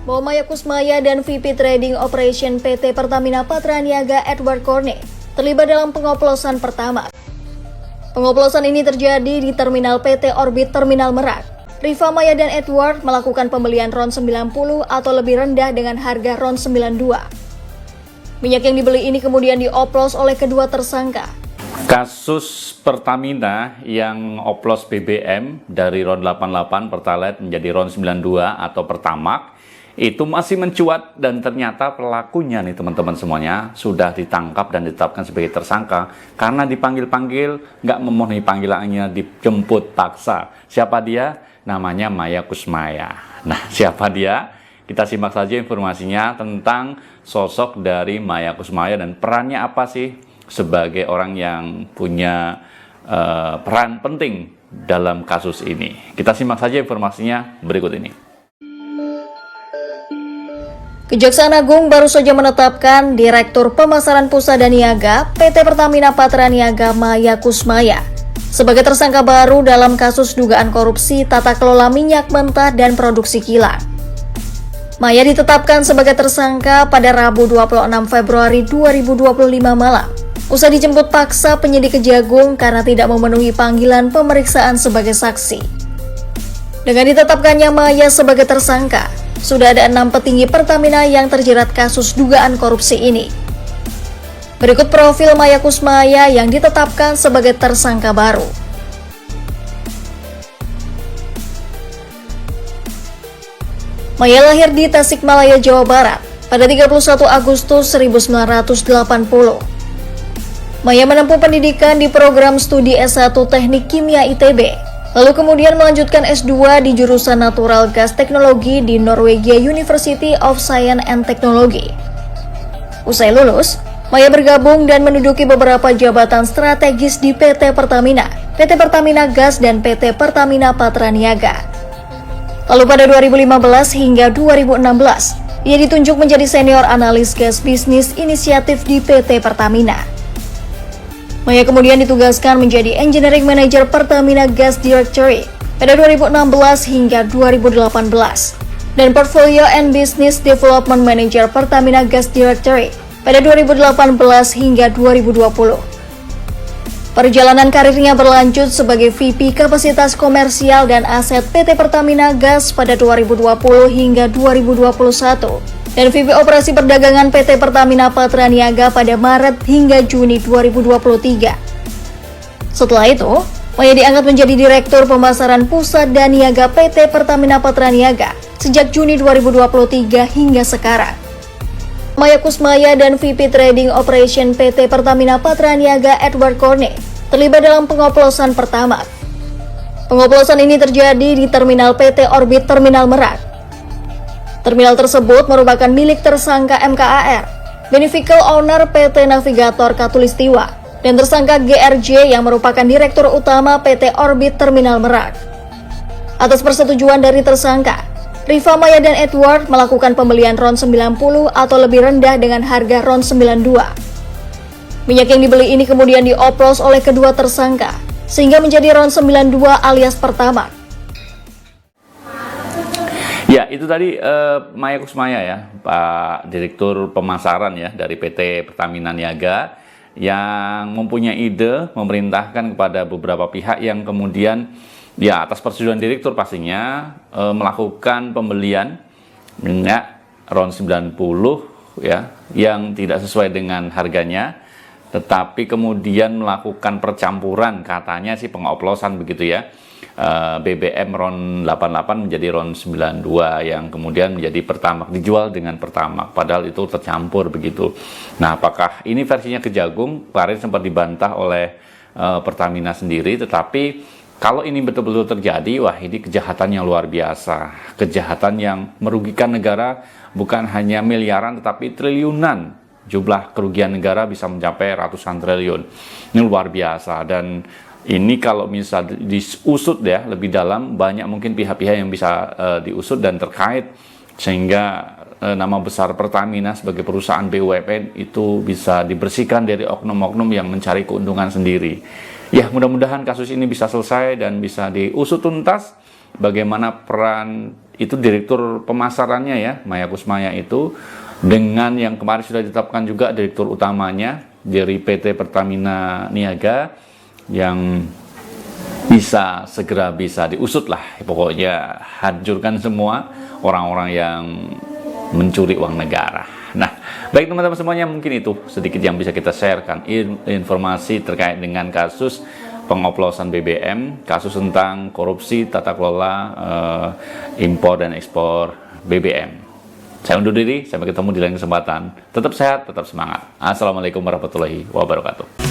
bahwa Maya Kusmaya dan VP Trading Operation PT Pertamina Patraniaga Edward Corne terlibat dalam pengoplosan pertama. Pengoplosan ini terjadi di Terminal PT Orbit Terminal Merak. Riva, Maya, dan Edward melakukan pembelian RON 90 atau lebih rendah dengan harga RON 92. Minyak yang dibeli ini kemudian dioplos oleh kedua tersangka. Kasus Pertamina yang oplos BBM dari RON 88 Pertalite menjadi RON 92 atau Pertamax itu masih mencuat, dan ternyata pelakunya nih teman-teman semuanya sudah ditangkap dan ditetapkan sebagai tersangka karena dipanggil-panggil nggak memenuhi panggilannya, dijemput paksa. Siapa dia? Namanya Maya Kusmaya. Nah, siapa dia? Kita simak saja informasinya tentang sosok dari Maya Kusmaya dan perannya apa sih sebagai orang yang punya peran penting dalam kasus ini. Kita simak saja informasinya berikut ini. Kejaksaan Agung baru saja menetapkan Direktur Pemasaran Pusat dan Niaga PT Pertamina Patraniaga Maya Kusmaya sebagai tersangka baru dalam kasus dugaan korupsi tata kelola minyak mentah dan produksi kilang. Maya ditetapkan sebagai tersangka pada Rabu 26 Februari 2025 malam, usai dijemput paksa penyidik Kejagung karena tidak memenuhi panggilan pemeriksaan sebagai saksi. Dengan ditetapkannya Maya sebagai tersangka, sudah ada 6 petinggi Pertamina yang terjerat kasus dugaan korupsi ini. Berikut profil Maya Kusmaya yang ditetapkan sebagai tersangka baru. Maya lahir di Tasikmalaya, Jawa Barat pada 31 Agustus 1980. Maya menempuh pendidikan di program studi S1 Teknik Kimia ITB. Lalu kemudian melanjutkan S2 di jurusan Natural Gas Teknologi di Norwegia University of Science and Technology. Usai lulus, Maya bergabung dan menduduki beberapa jabatan strategis di PT Pertamina, PT Pertamina Gas, dan PT Pertamina Patraniaga. Lalu pada 2015 hingga 2016, ia ditunjuk menjadi senior analis gas bisnis inisiatif di PT Pertamina. Maya kemudian ditugaskan menjadi Engineering Manager Pertamina Gas Directory pada 2016 hingga 2018 dan Portfolio and Business Development Manager Pertamina Gas Directory pada 2018 hingga 2020. Perjalanan karirnya berlanjut sebagai VP Kapasitas Komersial dan Aset PT Pertamina Gas pada 2020 hingga 2021. Dan VP Operasi Perdagangan PT Pertamina Patraniaga pada Maret hingga Juni 2023. Setelah itu, Maya diangkat menjadi Direktur Pemasaran Pusat dan Niaga PT Pertamina Patraniaga sejak Juni 2023 hingga sekarang. Maya Kusmaya dan VP Trading Operation PT Pertamina Patraniaga Edward Corne terlibat dalam pengoplosan pertama. Pengoplosan ini terjadi di Terminal PT Orbit Terminal Merak. Terminal tersebut merupakan milik tersangka MKAR, Beneficial Owner PT Navigator Katulistiwa, dan tersangka GRJ yang merupakan Direktur Utama PT Orbit Terminal Merak. Atas persetujuan dari tersangka, Riva, Maya, dan Edward melakukan pembelian RON 90 atau lebih rendah dengan harga RON 92. Minyak yang dibeli ini kemudian dioplos oleh kedua tersangka, sehingga menjadi RON 92 alias Pertamax. Ya, itu tadi Maya Kusmaya ya, Pak Direktur Pemasaran ya dari PT Pertamina Niaga yang mempunyai ide memerintahkan kepada beberapa pihak yang kemudian ya atas persetujuan direktur pastinya melakukan pembelian minyak RON 90 ya yang tidak sesuai dengan harganya, tetapi kemudian melakukan percampuran, katanya sih pengoplosan begitu ya. BBM RON 88 menjadi RON 92 yang kemudian menjadi Pertamax, dijual dengan Pertamax, padahal itu tercampur begitu. Nah, apakah ini versinya Kejagung? Kemarin sempat dibantah oleh Pertamina sendiri, tetapi kalau ini betul-betul terjadi, wah ini kejahatan yang luar biasa, kejahatan yang merugikan negara bukan hanya miliaran tetapi triliunan. Jumlah kerugian negara bisa mencapai ratusan triliun. Ini luar biasa, dan ini kalau misal diusut ya lebih dalam, banyak mungkin pihak-pihak yang bisa diusut dan terkait, sehingga nama besar Pertamina sebagai perusahaan BUMN itu bisa dibersihkan dari oknum-oknum yang mencari keuntungan sendiri. Ya, mudah-mudahan kasus ini bisa selesai dan bisa diusut tuntas. bagaimana peran itu direktur pemasarannya ya, Maya Kusmaya itu, dengan yang kemarin sudah ditetapkan juga direktur utamanya dari PT Pertamina Niaga, yang segera bisa diusut lah, pokoknya hancurkan semua orang-orang yang mencuri uang negara. Nah, baik teman-teman semuanya, mungkin itu sedikit yang bisa kita sharekan informasi terkait dengan kasus pengoplosan BBM, kasus tentang korupsi tata kelola impor dan ekspor BBM. Saya undur diri, sampai ketemu di lain kesempatan. Tetap sehat, tetap semangat. Assalamualaikum warahmatullahi wabarakatuh.